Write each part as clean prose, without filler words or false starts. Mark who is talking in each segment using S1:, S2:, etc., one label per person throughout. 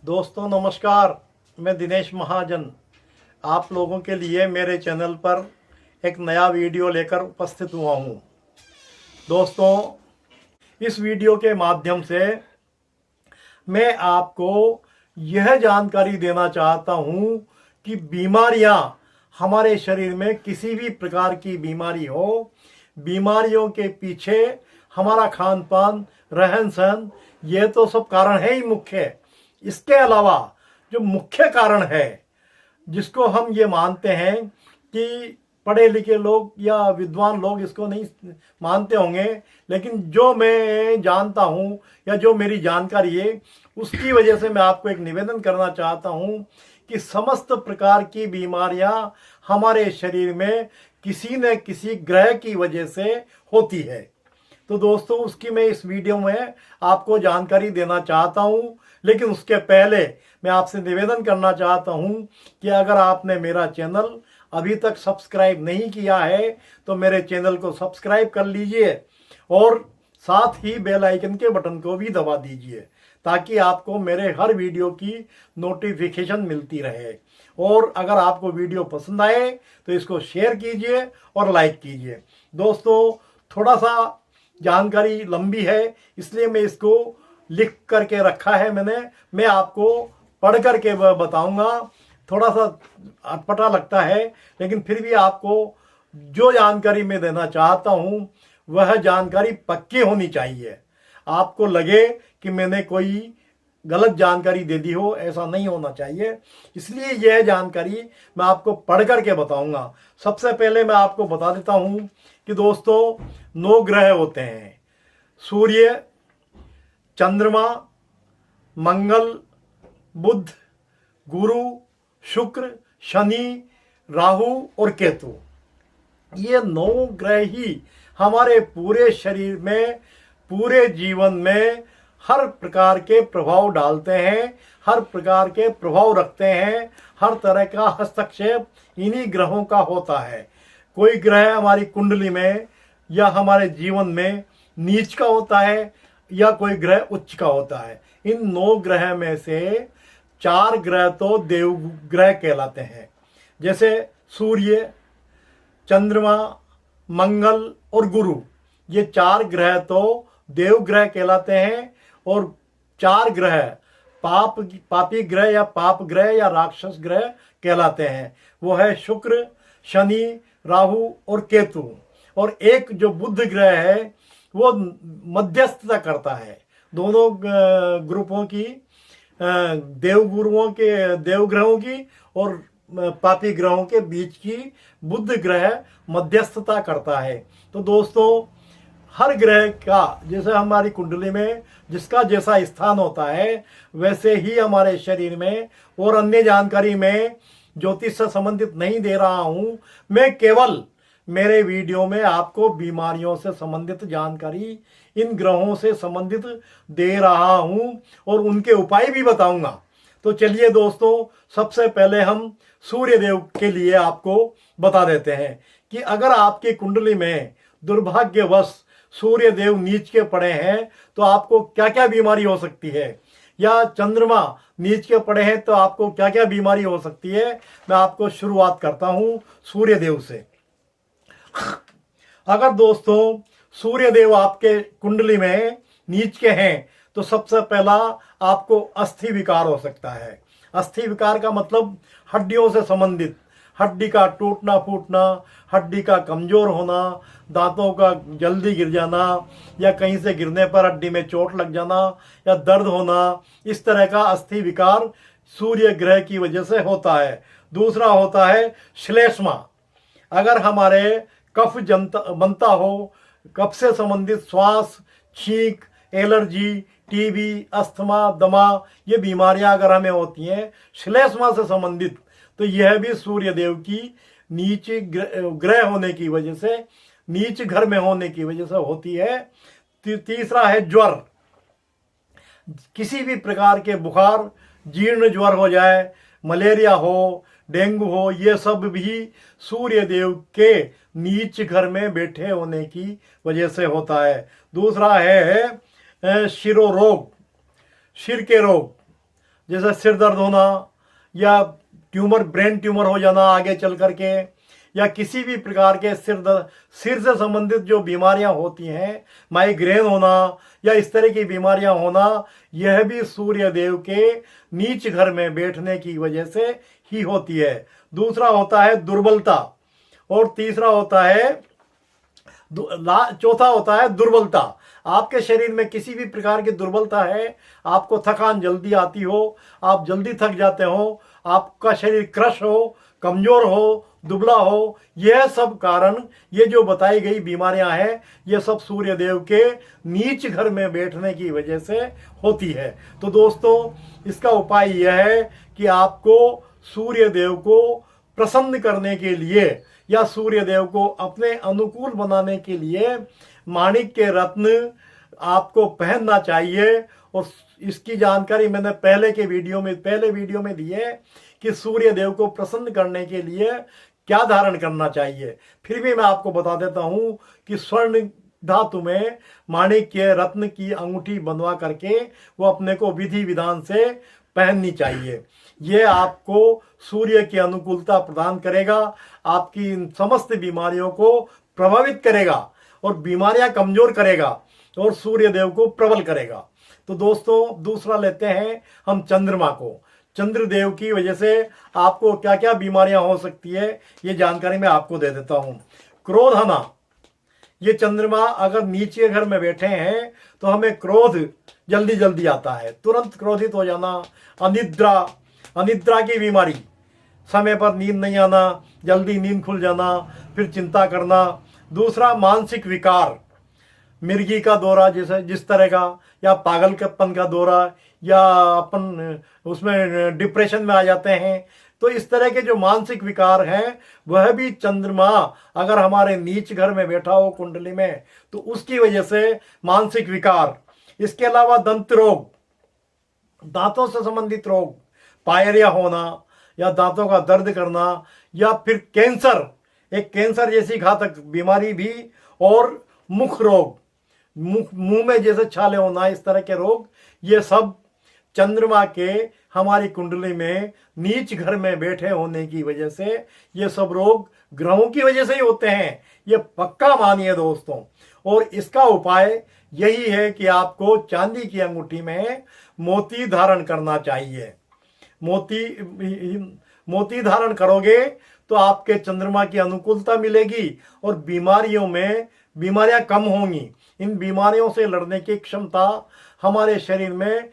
S1: दोस्तों नमस्कार। मैं दिनेश महाजन आप लोगों के लिए मेरे चैनल पर एक नया वीडियो लेकर उपस्थित हुआ हूँ। दोस्तों, इस वीडियो के माध्यम से मैं आपको यह जानकारी देना चाहता हूँ कि बीमारियाँ हमारे शरीर में किसी भी प्रकार की बीमारी हो, बीमारियों के पीछे हमारा खान पान, रहन सहन, ये तो सब कारण है ही मुख्य। इसके अलावा जो मुख्य कारण है, जिसको हम ये मानते हैं कि पढ़े लिखे लोग या विद्वान लोग इसको नहीं मानते होंगे, लेकिन जो मैं जानता हूँ या जो मेरी जानकारी है उसकी वजह से मैं आपको एक निवेदन करना चाहता हूँ कि समस्त प्रकार की बीमारियाँ हमारे शरीर में किसी न किसी ग्रह की वजह से होती है। तो दोस्तों, उसकी मैं इस वीडियो में आपको जानकारी देना चाहता हूँ, लेकिन उसके पहले मैं आपसे निवेदन करना चाहता हूँ कि अगर आपने मेरा चैनल अभी तक सब्सक्राइब नहीं किया है तो मेरे चैनल को सब्सक्राइब कर लीजिए और साथ ही बेल आइकन के बटन को भी दबा दीजिए ताकि आपको मेरे हर वीडियो की नोटिफिकेशन मिलती रहे। और अगर आपको वीडियो पसंद आए तो इसको शेयर कीजिए और लाइक कीजिए। दोस्तों, थोड़ा सा जानकारी लंबी है, इसलिए मैं इसको लिख करके रखा है मैं आपको पढ़ करके बताऊंगा। थोड़ा सा अटपटा लगता है, लेकिन फिर भी आपको जो जानकारी मैं देना चाहता हूं वह जानकारी पक्की होनी चाहिए। आपको लगे कि मैंने कोई गलत जानकारी दे दी हो, ऐसा नहीं होना चाहिए। इसलिए यह जानकारी मैं आपको पढ़ करके बताऊंगा। सबसे पहले मैं आपको बता देता हूं कि दोस्तों 9 ग्रह होते हैं: सूर्य, चंद्रमा, मंगल, बुध, गुरु, शुक्र, शनि, राहु और केतु। ये 9 ग्रह ही हमारे पूरे शरीर में, पूरे जीवन में हर प्रकार के प्रभाव डालते हैं, हर प्रकार के प्रभाव रखते हैं। हर तरह का हस्तक्षेप इन्हीं ग्रहों का होता है। कोई ग्रह हमारी कुंडली में या हमारे जीवन में नीच का होता है या कोई ग्रह उच्च का होता है। इन 9 ग्रह में से 4 ग्रह तो देव ग्रह कहलाते हैं, जैसे सूर्य, चंद्रमा, मंगल और गुरु। ये 4 ग्रह तो देव ग्रह कहलाते हैं और 4 ग्रह पापी ग्रह या पाप ग्रह या राक्षस ग्रह कहलाते हैं। वो है शुक्र, शनि, राहु और केतु। और एक जो बुध ग्रह है वो मध्यस्थता करता है दोनों ग्रुपों की, देवगुरुओं के, देवग्रहों की और पापी ग्रहों के बीच की बुध ग्रह मध्यस्थता करता है। तो दोस्तों, हर ग्रह का जैसे हमारी कुंडली में जिसका जैसा स्थान होता है वैसे ही हमारे शरीर में, और अन्य जानकारी में ज्योतिष से संबंधित नहीं दे रहा हूं। मैं केवल मेरे वीडियो में आपको बीमारियों से संबंधित जानकारी, इन ग्रहों से संबंधित दे रहा हूं और उनके उपाय भी बताऊंगा। तो चलिए दोस्तों, सबसे पहले हम सूर्य देव के लिए आपको बता देते हैं कि अगर आपकी कुंडली में दुर्भाग्यवश सूर्य देव नीच के पड़े हैं तो आपको क्या क्या बीमारी हो सकती है, या चंद्रमा नीच के पड़े हैं तो आपको क्या क्या बीमारी हो सकती है। मैं आपको शुरुआत करता हूं सूर्य देव से। अगर दोस्तों सूर्य देव आपके कुंडली में नीच के हैं तो सबसे पहला आपको अस्थि विकार हो सकता है। अस्थि विकार का मतलब हड्डियों से संबंधित, हड्डी का टूटना फूटना, हड्डी का कमजोर होना, दांतों का जल्दी गिर जाना, या कहीं से गिरने पर हड्डी में चोट लग जाना या दर्द होना, इस तरह का अस्थि विकार सूर्य ग्रह की वजह से होता है। दूसरा होता है श्लेष्मा। अगर हमारे कफ बनता हो, कफ से संबंधित श्वास, छींक, एलर्जी, टीबी, अस्थमा, दमा, ये बीमारियां अगर हमें होती हैं श्लेष्मा से संबंधित, तो यह भी सूर्य देव की नीच ग्रह होने की वजह से, नीच घर में होने की वजह से होती है। तीसरा है ज्वर। किसी भी प्रकार के बुखार, जीर्ण ज्वर हो जाए, मलेरिया हो, डेंगू हो, ये सब भी सूर्य देव के नीच घर में बैठे होने की वजह से होता है। दूसरा है शिरो रोग, सिर के रोग, जैसे सिर दर्द होना या ट्यूमर, ब्रेन ट्यूमर हो जाना आगे चल करके, या किसी भी प्रकार के सिर से संबंधित जो बीमारियां होती हैं, माइग्रेन होना या इस तरह की बीमारियां होना, यह भी सूर्य देव के नीच घर में बैठने की वजह से ही होती है। दूसरा होता है दुर्बलता, और तीसरा होता है चौथा होता है दुर्बलता। आपके शरीर में किसी भी प्रकार की दुर्बलता है, आपको थकान जल्दी आती हो, आप जल्दी थक जाते हो, आपका शरीर क्रश हो, कमजोर हो, दुबला हो, यह सब कारण, ये जो बताई गई बीमारियां हैं, ये सब सूर्य देव के नीच घर में बैठने की वजह से होती है। तो दोस्तों, इसका उपाय यह है कि आपको सूर्य देव को प्रसन्न करने के लिए या सूर्य देव को अपने अनुकूल बनाने के लिए माणिक के रत्न आपको पहनना चाहिए। और इसकी जानकारी मैंने पहले वीडियो में दी है कि सूर्य देव को प्रसन्न करने के लिए क्या धारण करना चाहिए। फिर भी मैं आपको बता देता हूं कि स्वर्ण धातु में माणिक के रत्न की अंगूठी बनवा करके वो अपने को विधि विधान से पहननी चाहिए। ये आपको सूर्य की अनुकूलता प्रदान करेगा, आपकी इन समस्त बीमारियों को प्रभावित करेगा और बीमारियां कमजोर करेगा और सूर्य देव को प्रबल करेगा। तो दोस्तों, दूसरा लेते हैं हम चंद्रमा को। चंद्रदेव की वजह से आपको क्या क्या बीमारियां हो सकती है, ये जानकारी मैं आपको दे देता हूं। क्रोध आना, ये चंद्रमा अगर नीचे घर में बैठे हैं तो हमें क्रोध जल्दी जल्दी आता है, तुरंत क्रोधित हो जाना। अनिद्रा की बीमारी, समय पर नींद नहीं आना, जल्दी नींद खुल जाना, फिर चिंता करना। दूसरा मानसिक विकार, मिर्गी का दौरा जैसे जिस तरह का, या पागलपन का दौरा, या अपन उसमें डिप्रेशन में आ जाते हैं। तो इस तरह के जो मानसिक विकार हैं, वह भी चंद्रमा अगर हमारे नीच घर में बैठा हो कुंडली में, तो उसकी वजह से मानसिक विकार। इसके अलावा दंत रोग, दांतों से संबंधित रोग, पायरिया होना या दांतों का दर्द करना, या फिर कैंसर, एक कैंसर जैसी घातक बीमारी भी, और मुख रोग, मुंह में जैसे छाले होना, इस तरह के रोग, ये सब चंद्रमा के हमारी कुंडली में नीच घर में बैठे होने की वजह से, ये सब रोग ग्रहों की वजह से ही होते हैं, ये पक्का मानिए दोस्तों। और इसका उपाय यही है कि आपको चांदी की अंगूठी में मोती धारण करना चाहिए। मोती धारण करोगे तो आपके चंद्रमा की अनुकूलता मिलेगी और बीमारियां कम होंगी। इन बीमारियों से लड़ने की क्षमता हमारे शरीर में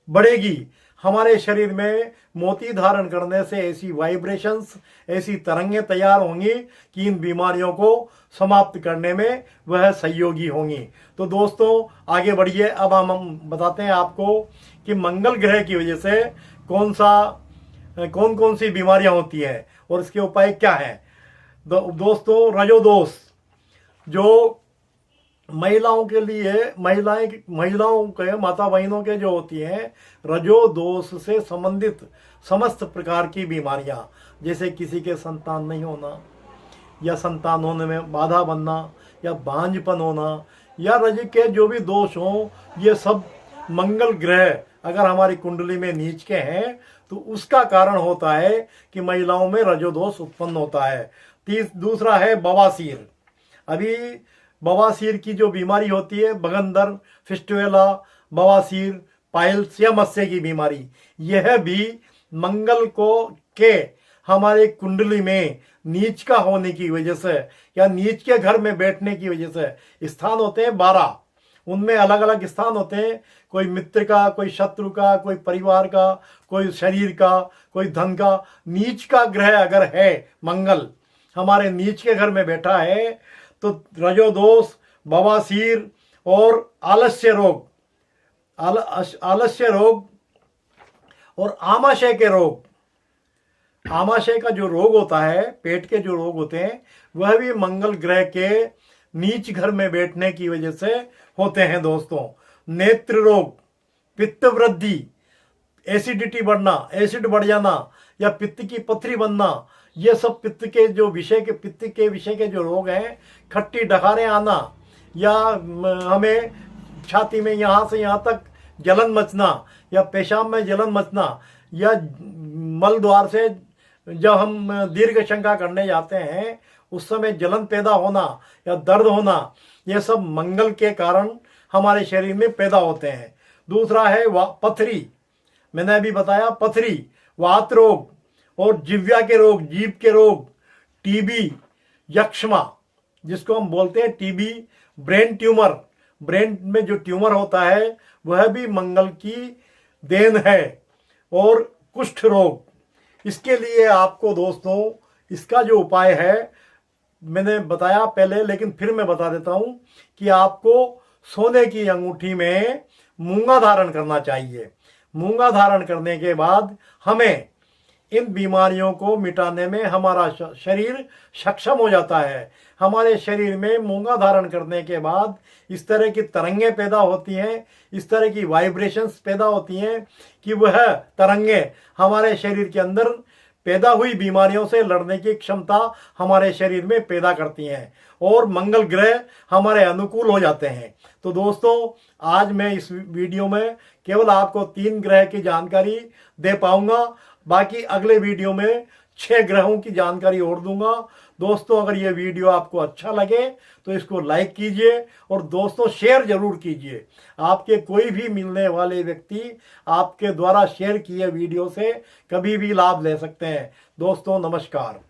S1: बढ़ेगी। हमारे शरीर में मोती धारण करने से ऐसी वाइब्रेशंस, ऐसी तरंगें तैयार होंगी कि इन बीमारियों को समाप्त करने में वह सहयोगी होंगी। तो दोस्तों, आगे बढ़िए। अब हम बताते हैं आपको कि मंगल ग्रह की वजह से कौन कौन सी बीमारियां होती हैं और इसके उपाय क्या हैं। दोस्तों, रजोदोष, जो महिलाओं के लिए, महिलाओं के, माता बहनों के जो होती हैं, रजोदोष से संबंधित समस्त प्रकार की बीमारियां, जैसे किसी के संतान नहीं होना, या संतान होने में बाधा बनना, या बांझपन होना, या रज के जो भी दोष हों, ये सब मंगल ग्रह अगर हमारी कुंडली में नीच के हैं तो उसका कारण होता है कि महिलाओं में रजोदोष उत्पन्न होता है। दूसरा है बवासीर। अभी बवासीर की जो बीमारी होती है, बगंदर, फिस्टुला, बवासीर, पाइल्स या मस्से की बीमारी, यह भी मंगल के हमारे कुंडली में नीच का होने की वजह से या नीच के घर में बैठने की वजह से, स्थान होते हैं 12, उनमें अलग अलग स्थान होते हैं, कोई मित्र का, कोई शत्रु का, कोई परिवार का, कोई शरीर का, कोई धन का। नीच का ग्रह अगर है मंगल हमारे नीच के घर में बैठा है तो रजोदोष, बवासीर और आलस्य रोग और आमाशय के रोग, आमाशय का जो रोग होता है, पेट के जो रोग होते हैं, वह भी मंगल ग्रह के नीच घर में बैठने की वजह से होते हैं दोस्तों। नेत्र रोग, पित्त वृद्धि, एसिडिटी बढ़ना, एसिड बढ़ जाना, या पित्त की पथरी बनना, ये सब पित्त के विषय के जो रोग हैं, खट्टी डकारें आना, या हमें छाती में यहाँ से यहाँ तक जलन मचना, या पेशाब में जलन मचना या मल द्वार से जब हम दीर्घ शंका करने जाते हैं उस समय जलन पैदा होना या दर्द होना, ये सब मंगल के कारण हमारे शरीर में पैदा होते हैं। दूसरा है पथरी, मैंने अभी बताया पथरी, वात रोग और जिह्वा के रोग, जीभ के रोग, टीबी, यक्ष्मा जिसको हम बोलते हैं टीबी, ब्रेन ट्यूमर, ब्रेन में जो ट्यूमर होता है वह भी मंगल की देन है, और कुष्ठ रोग। इसके लिए आपको दोस्तों इसका जो उपाय है मैंने बताया पहले, लेकिन फिर मैं बता देता हूं कि आपको सोने की अंगूठी में मूंगा धारण करना चाहिए। मूंगा धारण करने के बाद हमें इन बीमारियों को मिटाने में हमारा शरीर सक्षम हो जाता है। हमारे शरीर में मूंगा धारण करने के बाद इस तरह की तरंगें पैदा होती हैं, इस तरह की वाइब्रेशंस पैदा होती हैं कि वह तरंगें हमारे शरीर के अंदर पैदा हुई बीमारियों से लड़ने की क्षमता हमारे शरीर में पैदा करती हैं और मंगल ग्रह हमारे अनुकूल हो जाते हैं। तो दोस्तों आज मैं इस वीडियो में केवल आपको 3 ग्रह की जानकारी दे पाऊंगा, बाकी अगले वीडियो में 6 ग्रहों की जानकारी और दूंगा। दोस्तों अगर ये वीडियो आपको अच्छा लगे तो इसको लाइक कीजिए और दोस्तों शेयर जरूर कीजिए। आपके कोई भी मिलने वाले व्यक्ति आपके द्वारा शेयर किए वीडियो से कभी भी लाभ ले सकते हैं। दोस्तों नमस्कार।